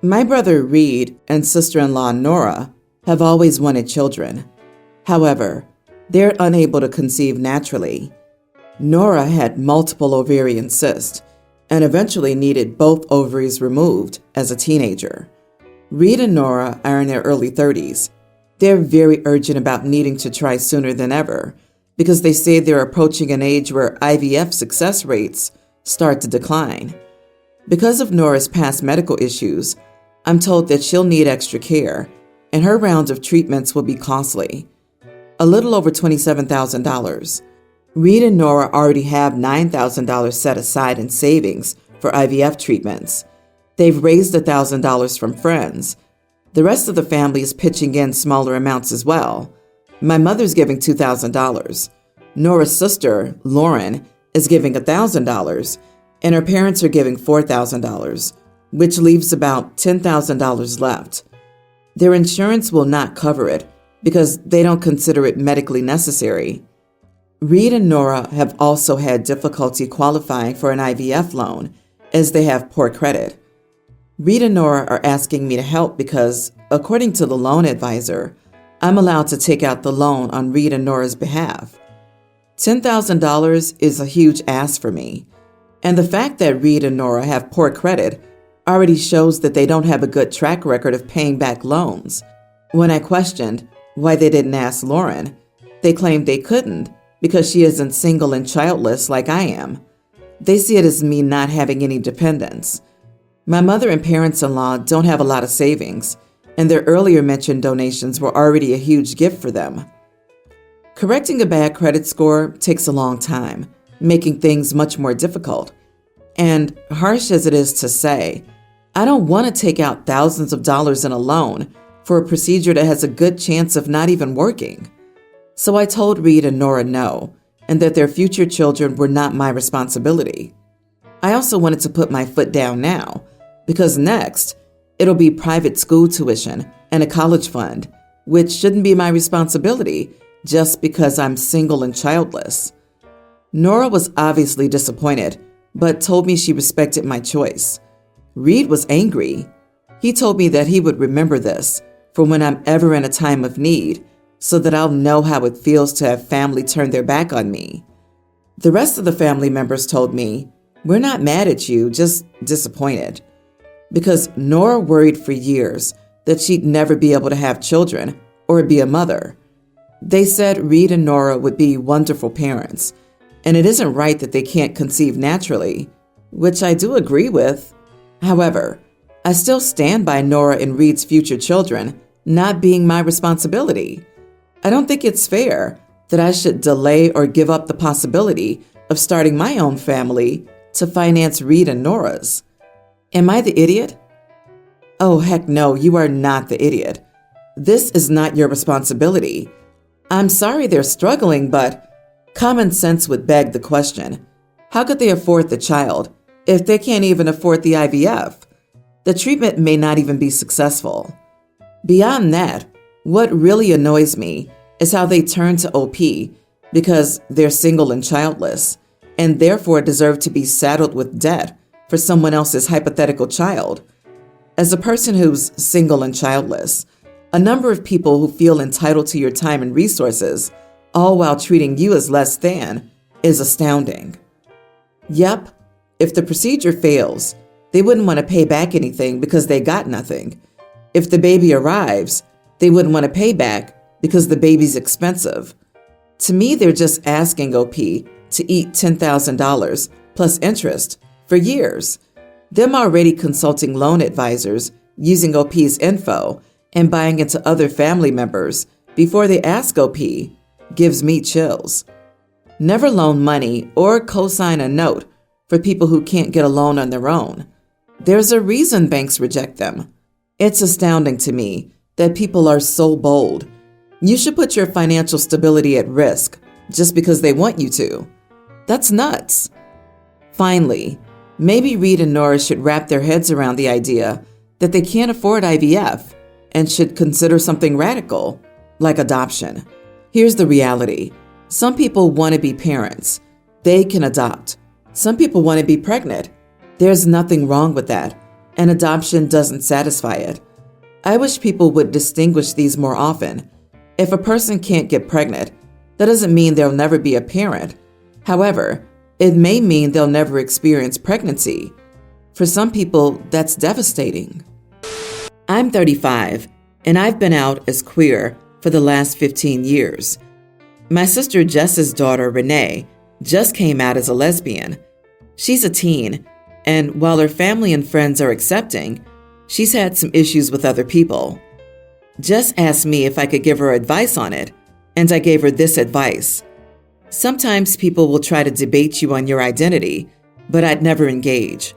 My brother Reed and sister-in-law Nora have always wanted children. However, they're unable to conceive naturally. Nora had multiple ovarian cysts and eventually needed both ovaries removed as a teenager. Reed and Nora are in their early 30s. They're very urgent about needing to try sooner than ever because they say they're approaching an age where IVF success rates start to decline. Because of Nora's past medical issues, I'm told that she'll need extra care, and her round of treatments will be costly. A little over $27,000. Reed and Nora already have $9,000 set aside in savings for IVF treatments. They've raised $1,000 from friends. The rest of the family is pitching in smaller amounts as well. My mother's giving $2,000. Nora's sister, Lauren, is giving $1,000, and her parents are giving $4,000, which leaves about $10,000 left. Their insurance will not cover it because they don't consider it medically necessary. Reed and Nora have also had difficulty qualifying for an IVF loan as they have poor credit. Reed and Nora are asking me to help because, according to the loan advisor, I'm allowed to take out the loan on Reed and Nora's behalf. $10,000 is a huge ask for me, and the fact that Reed and Nora have poor credit already shows that they don't have a good track record of paying back loans. When I questioned why they didn't ask Lauren, they claimed they couldn't because she isn't single and childless like I am. They see it as me not having any dependents. My mother and parents-in-law don't have a lot of savings, and their earlier mentioned donations were already a huge gift for them. Correcting a bad credit score takes a long time, making things much more difficult. And harsh as it is to say, I don't want to take out thousands of dollars in a loan for a procedure that has a good chance of not even working. So I told Reed and Nora no, and that their future children were not my responsibility. I also wanted to put my foot down now, because next, it'll be private school tuition and a college fund, which shouldn't be my responsibility just because I'm single and childless. Nora was obviously disappointed, but told me she respected my choice. Reed was angry. He told me that he would remember this for when I'm ever in a time of need, so that I'll know how it feels to have family turn their back on me. The rest of the family members told me, "We're not mad at you, just disappointed." Because Nora worried for years that she'd never be able to have children or be a mother. They said Reed and Nora would be wonderful parents, and it isn't right that they can't conceive naturally, which I do agree with. However, I still stand by Nora and Reed's future children not being my responsibility. I don't think it's fair that I should delay or give up the possibility of starting my own family to finance Reed and Nora's. Am I the idiot? Oh, heck no, you are not the idiot. This is not your responsibility. I'm sorry they're struggling, but common sense would beg the question. How could they afford the child if they can't even afford the IVF? The treatment may not even be successful. Beyond that, what really annoys me is how they turn to OP because they're single and childless, and therefore deserve to be saddled with debt for someone else's hypothetical child. As a person who's single and childless, a number of people who feel entitled to your time and resources, all while treating you as less than, is astounding. Yep, if the procedure fails, they wouldn't want to pay back anything because they got nothing. If the baby arrives, they wouldn't want to pay back because the baby's expensive. To me, they're just asking OP to eat $10,000 plus interest for years. Them already consulting loan advisors, using OP's info, and buying into other family members before they ask OP gives me chills. Never loan money or co-sign a note for people who can't get a loan on their own. There's a reason banks reject them. It's astounding to me that people are so bold. You should put your financial stability at risk just because they want you to. That's nuts. Finally, maybe Reed and Nora should wrap their heads around the idea that they can't afford IVF and should consider something radical, like adoption. Here's the reality. Some people want to be parents. They can adopt. Some people want to be pregnant. There's nothing wrong with that. and adoption doesn't satisfy it. I wish people would distinguish these more often. If a person can't get pregnant, that doesn't mean they'll never be a parent. However, it may mean they'll never experience pregnancy. For some people, that's devastating. I'm 35, and I've been out as queer for the last 15 years. My sister Jess's daughter, Renee, just came out as a lesbian. She's a teen, and while her family and friends are accepting, she's had some issues with other people. Jess asked me if I could give her advice on it, and I gave her this advice. Sometimes people will try to debate you on your identity, but I'd never engage.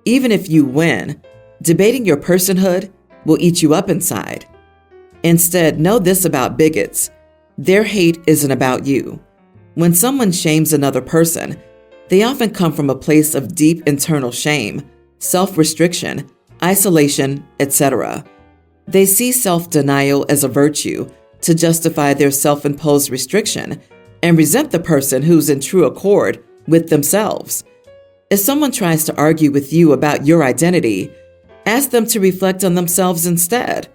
Even if you win, debating your personhood will eat you up inside. Instead, know this about bigots. Their hate isn't about you. When someone shames another person, they often come from a place of deep internal shame, self-restriction, isolation, etc. They see self-denial as a virtue to justify their self-imposed restriction and resent the person who's in true accord with themselves. If someone tries to argue with you about your identity, ask them to reflect on themselves instead.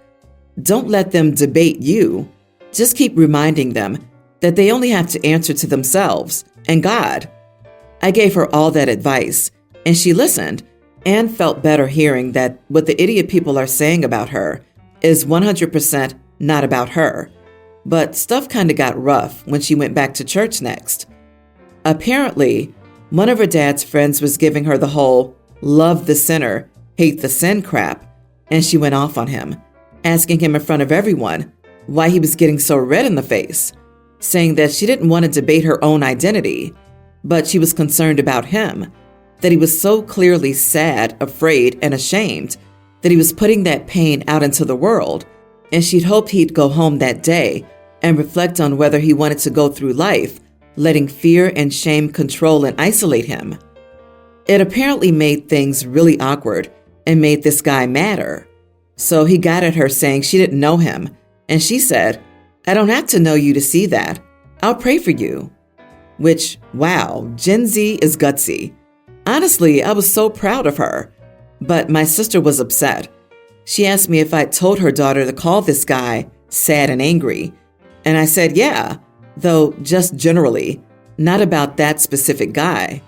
Don't let them debate you. Just keep reminding them that they only have to answer to themselves and God. I gave her all that advice, and she listened and felt better hearing that what the idiot people are saying about her is 100% not about her. But stuff kind of got rough when she went back to church next. Apparently, one of her dad's friends was giving her the whole love the sinner, hate the sin crap, and she went off on him, asking him in front of everyone why he was getting so red in the face, saying that she didn't want to debate her own identity, but she was concerned about him, that he was so clearly sad, afraid, and ashamed that he was putting that pain out into the world, and she'd hoped he'd go home that day and reflect on whether he wanted to go through life, letting fear and shame control and isolate him. It apparently made things really awkward and made this guy madder. So he got at her saying she didn't know him, and she said, "I don't have to know you to see that. I'll pray for you." Which, wow, Gen Z is gutsy. Honestly, I was so proud of her. But my sister was upset. She asked me if I'd told her daughter to call this guy sad and angry. And I said, yeah, though just generally, not about that specific guy.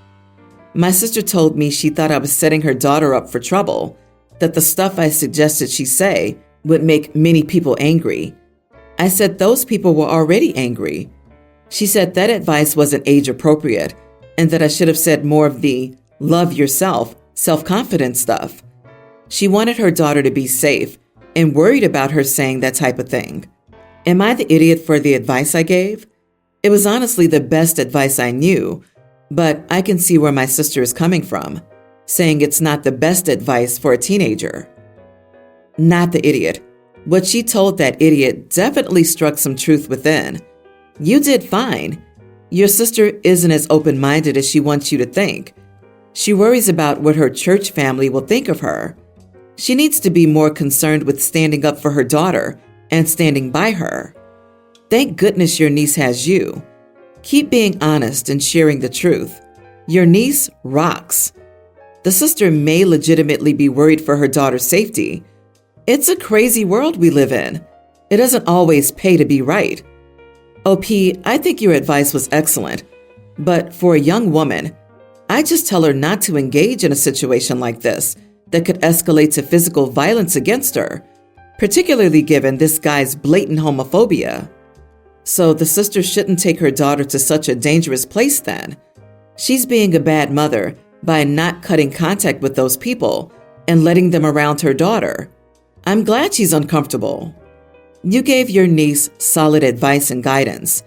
My sister told me she thought I was setting her daughter up for trouble, that the stuff I suggested she say would make many people angry. I said those people were already angry. She said that advice wasn't age appropriate and that I should have said more of the love yourself, self-confidence stuff. She wanted her daughter to be safe and worried about her saying that type of thing. Am I the idiot for the advice I gave? It was honestly the best advice I knew, but I can see where my sister is coming from, saying it's not the best advice for a teenager. Not the idiot. What she told that idiot definitely struck some truth within. You did fine. Your sister isn't as open-minded as she wants you to think. She worries about what her church family will think of her. She needs to be more concerned with standing up for her daughter and standing by her. Thank goodness your niece has you. Keep being honest and sharing the truth. Your niece rocks. The sister may legitimately be worried for her daughter's safety. It's a crazy world we live in. It doesn't always pay to be right. OP, I think your advice was excellent, but for a young woman, I just tell her not to engage in a situation like this that could escalate to physical violence against her, particularly given this guy's blatant homophobia. So the sister shouldn't take her daughter to such a dangerous place then. She's being a bad mother by not cutting contact with those people and letting them around her daughter. I'm glad she's uncomfortable. You gave your niece solid advice and guidance.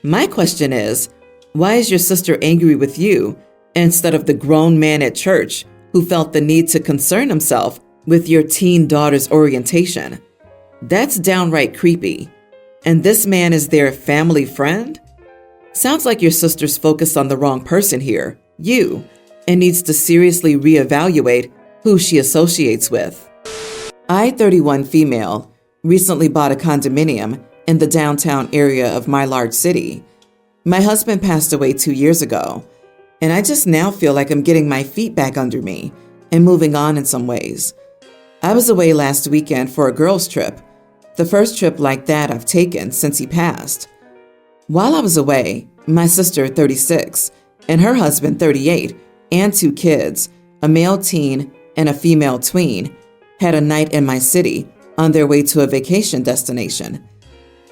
My question is, why is your sister angry with you instead of the grown man at church who felt the need to concern himself with your teen daughter's orientation? That's downright creepy. And this man is their family friend? Sounds like your sister's focused on the wrong person here, you, and needs to seriously reevaluate who she associates with. I, 31 female, recently bought a condominium in the downtown area of my large city. My husband passed away 2 years ago, and I just now feel like I'm getting my feet back under me and moving on in some ways. I was away last weekend for a girls' trip, the first trip like that I've taken since he passed. While I was away, my sister, 36, and her husband, 38, and 2 kids, a male teen and a female tween, had a night in my city on their way to a vacation destination.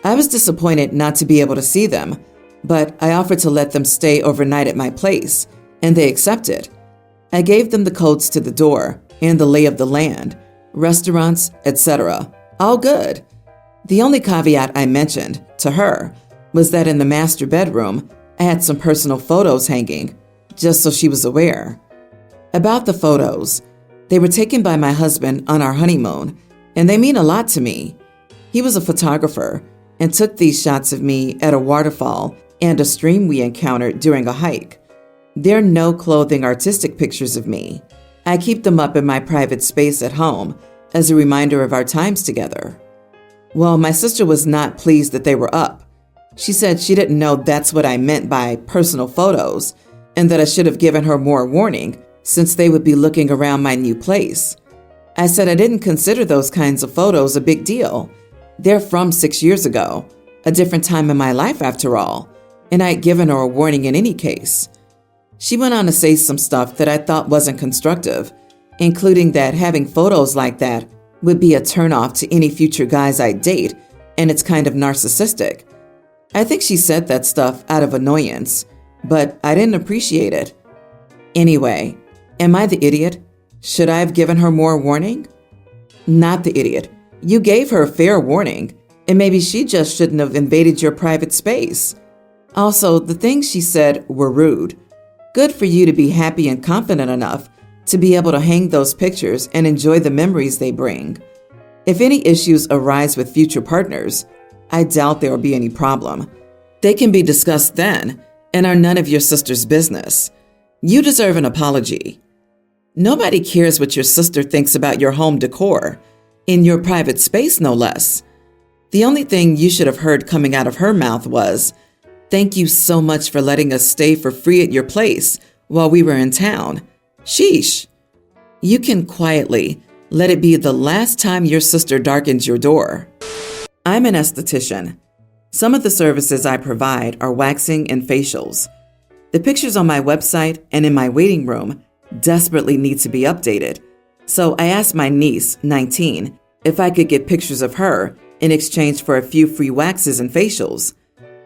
I was disappointed not to be able to see them, but I offered to let them stay overnight at my place, and they accepted. I gave them the codes to the door and the lay of the land, restaurants, etc. All good. The only caveat I mentioned to her was that in the master bedroom, I had some personal photos hanging, just so she was aware. About the photos, they were taken by my husband on our honeymoon, and they mean a lot to me. He was a photographer and took these shots of me at a waterfall and a stream we encountered during a hike. They're no-clothing artistic pictures of me. I keep them up in my private space at home as a reminder of our times together. Well, my sister was not pleased that they were up. She said she didn't know that's what I meant by personal photos and that I should have given her more warning since they would be looking around my new place. I said I didn't consider those kinds of photos a big deal. They're from 6 years ago, a different time in my life after all, and I had given her a warning in any case. She went on to say some stuff that I thought wasn't constructive, including that having photos like that would be a turnoff to any future guys I date, and it's kind of narcissistic. I think she said that stuff out of annoyance, but I didn't appreciate it. Anyway, am I the idiot? Should I have given her more warning? Not the idiot. You gave her fair warning, and maybe she just shouldn't have invaded your private space. Also, the things she said were rude. Good for you to be happy and confident enough to be able to hang those pictures and enjoy the memories they bring. If any issues arise with future partners, I doubt there will be any problem. They can be discussed then and are none of your sister's business. You deserve an apology. Nobody cares what your sister thinks about your home decor, in your private space no less. The only thing you should have heard coming out of her mouth was, "Thank you so much for letting us stay for free at your place while we were in town." Sheesh. You can quietly let it be the last time your sister darkens your door. I'm an esthetician. Some of the services I provide are waxing and facials. The pictures on my website and in my waiting room desperately need to be updated. So I asked my niece, 19, if I could get pictures of her in exchange for a few free waxes and facials.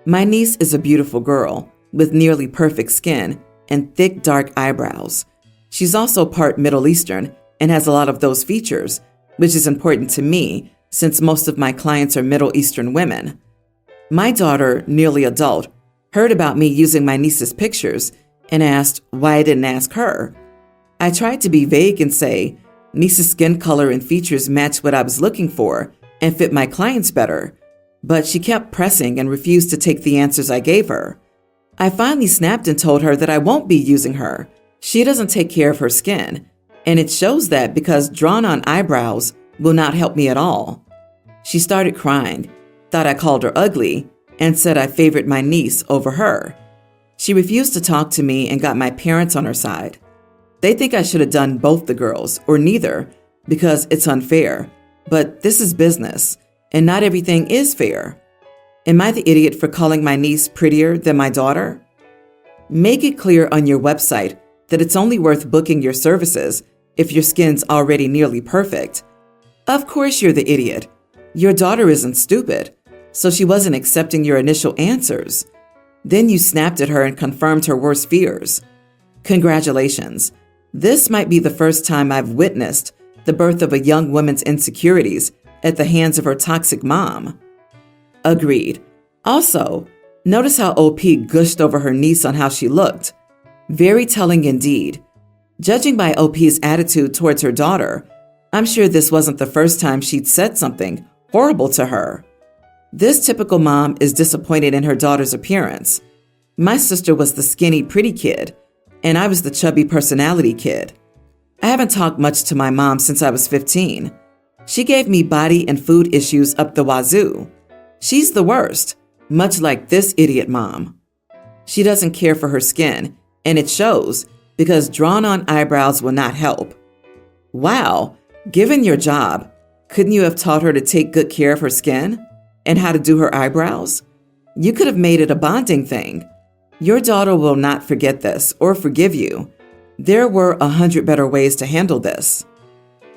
My niece is a beautiful girl with nearly perfect skin and thick dark eyebrows. She's also part Middle Eastern and has a lot of those features, which is important to me since most of my clients are Middle Eastern women. My daughter, nearly adult, heard about me using my niece's pictures and asked why I didn't ask her. I tried to be vague and say, niece's skin color and features match what I was looking for and fit my clients better, but she kept pressing and refused to take the answers I gave her. I finally snapped and told her that I won't be using her. She doesn't take care of her skin, and it shows that because drawn-on eyebrows will not help me at all. She started crying, thought I called her ugly, and said I favored my niece over her. She refused to talk to me and got my parents on her side. They think I should have done both the girls, or neither, because it's unfair. But this is business, and not everything is fair. Am I the idiot for calling my niece prettier than my daughter? Make it clear on your website that it's only worth booking your services if your skin's already nearly perfect. Of course you're the idiot. Your daughter isn't stupid, so she wasn't accepting your initial answers. Then you snapped at her and confirmed her worst fears. Congratulations. This might be the first time I've witnessed the birth of a young woman's insecurities at the hands of her toxic mom. Agreed. Also, notice how OP gushed over her niece on how she looked. Very telling indeed. Judging by OP's attitude towards her daughter, I'm sure this wasn't the first time she'd said something horrible to her. This typical mom is disappointed in her daughter's appearance. My sister was the skinny, pretty kid, and I was the chubby personality kid. I haven't talked much to my mom since I was 15. She gave me body and food issues up the wazoo. She's the worst, much like this idiot mom. She doesn't care for her skin, and it shows because drawn-on eyebrows will not help. Wow, Given your job, couldn't you have taught her to take good care of her skin and how to do her eyebrows? You could have made it a bonding thing. Your daughter will not forget this or forgive you. There were 100 better ways to handle this.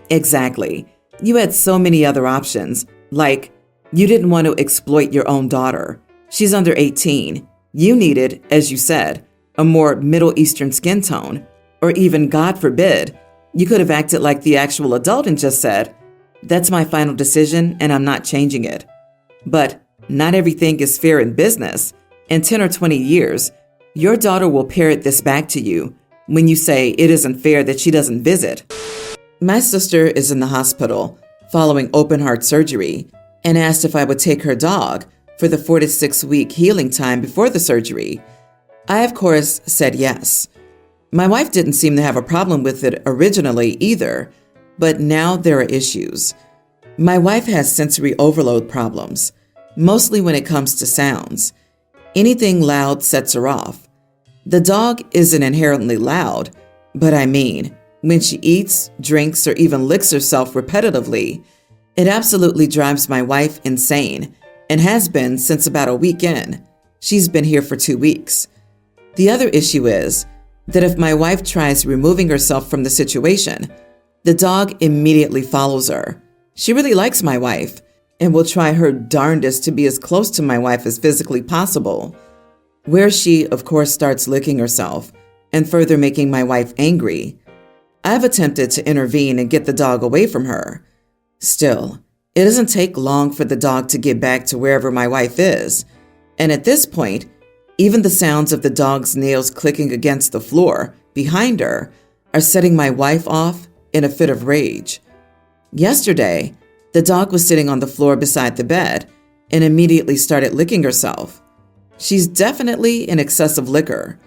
Exactly. You had so many other options, like you didn't want to exploit your own daughter. She's under 18. You needed, as you said, a more Middle Eastern skin tone, or even, God forbid, you could have acted like the actual adult and just said, "That's my final decision and I'm not changing it." But not everything is fair in business. In 10 or 20 years, your daughter will parrot this back to you when you say it isn't fair that she doesn't visit. My sister is in the hospital following open heart surgery and asked if I would take her dog for the 4 to 6 week healing time before the surgery. I, of course, said yes. My wife didn't seem to have a problem with it originally either, but now there are issues. My wife has sensory overload problems, mostly when it comes to sounds. Anything loud sets her off. The dog isn't inherently loud, but I mean, when she eats, drinks, or even licks herself repetitively, it absolutely drives my wife insane and has been since about a week in. She's been here for 2 weeks. The other issue is that if my wife tries removing herself from the situation, the dog immediately follows her. She really likes my wife and will try her darndest to be as close to my wife as physically possible, where she, of course, starts licking herself and further making my wife angry. I've attempted to intervene and get the dog away from her. Still, it doesn't take long for the dog to get back to wherever my wife is, and at this point, even the sounds of the dog's nails clicking against the floor behind her are setting my wife off in a fit of rage. Yesterday, the dog was sitting on the floor beside the bed and immediately started licking herself. She's definitely an excessive licker.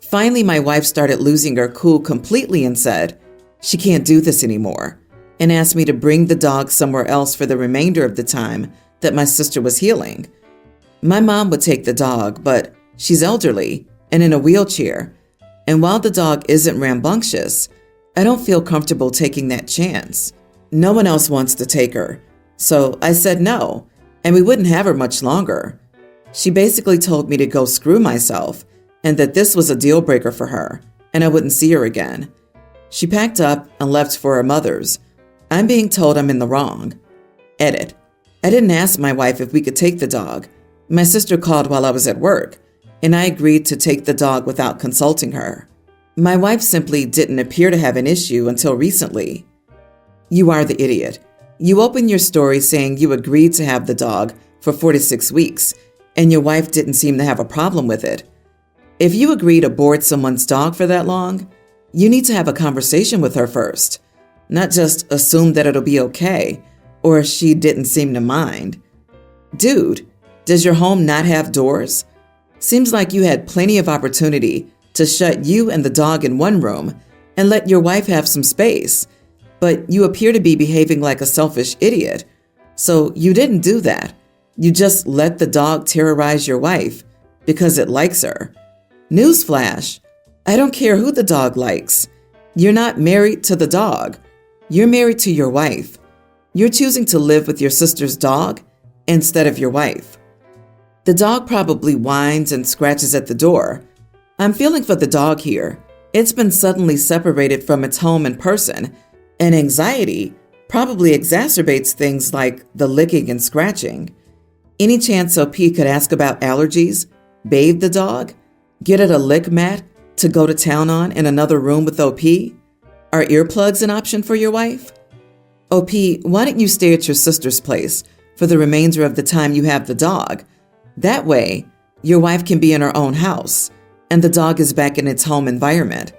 Finally, my wife started losing her cool completely and said, she can't do this anymore, and asked me to bring the dog somewhere else for the remainder of the time that my sister was healing. My mom would take the dog, but she's elderly and in a wheelchair, and while the dog isn't rambunctious, I don't feel comfortable taking that chance. No one else wants to take her, so I said no, and we wouldn't have her much longer. She basically told me to go screw myself and that this was a deal breaker for her, and I wouldn't see her again. She packed up and left for her mother's. I'm being told I'm in the wrong. Edit. I didn't ask my wife if we could take the dog. My sister called while I was at work, and I agreed to take the dog without consulting her. My wife simply didn't appear to have an issue until recently. You are the idiot. You opened your story saying you agreed to have the dog for 4 to 6 weeks, and your wife didn't seem to have a problem with it. If you agree to board someone's dog for that long, you need to have a conversation with her first, not just assume that it'll be okay, or she didn't seem to mind. Dude, does your home not have doors? Seems like you had plenty of opportunity to shut you and the dog in one room and let your wife have some space, but you appear to be behaving like a selfish idiot. So you didn't do that. You just let the dog terrorize your wife because it likes her. Newsflash, I don't care who the dog likes. You're not married to the dog. You're married to your wife. You're choosing to live with your sister's dog instead of your wife. The dog probably whines and scratches at the door. I'm feeling for the dog here. It's been suddenly separated from its home and person, and anxiety probably exacerbates things like the licking and scratching. Any chance OP could ask about allergies, bathe the dog, get it a lick mat to go to town on in another room with OP? Are earplugs an option for your wife? OP, why don't you stay at your sister's place for the remainder of the time you have the dog? That way, your wife can be in her own house, and the dog is back in its home environment.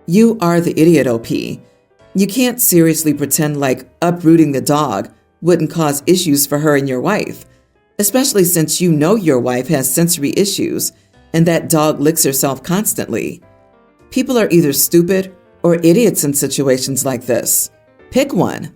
You are the idiot, OP. You can't seriously pretend like uprooting the dog wouldn't cause issues for her and your wife, especially since you know your wife has sensory issues and that dog licks herself constantly. People are either stupid or idiots in situations like this. Pick one.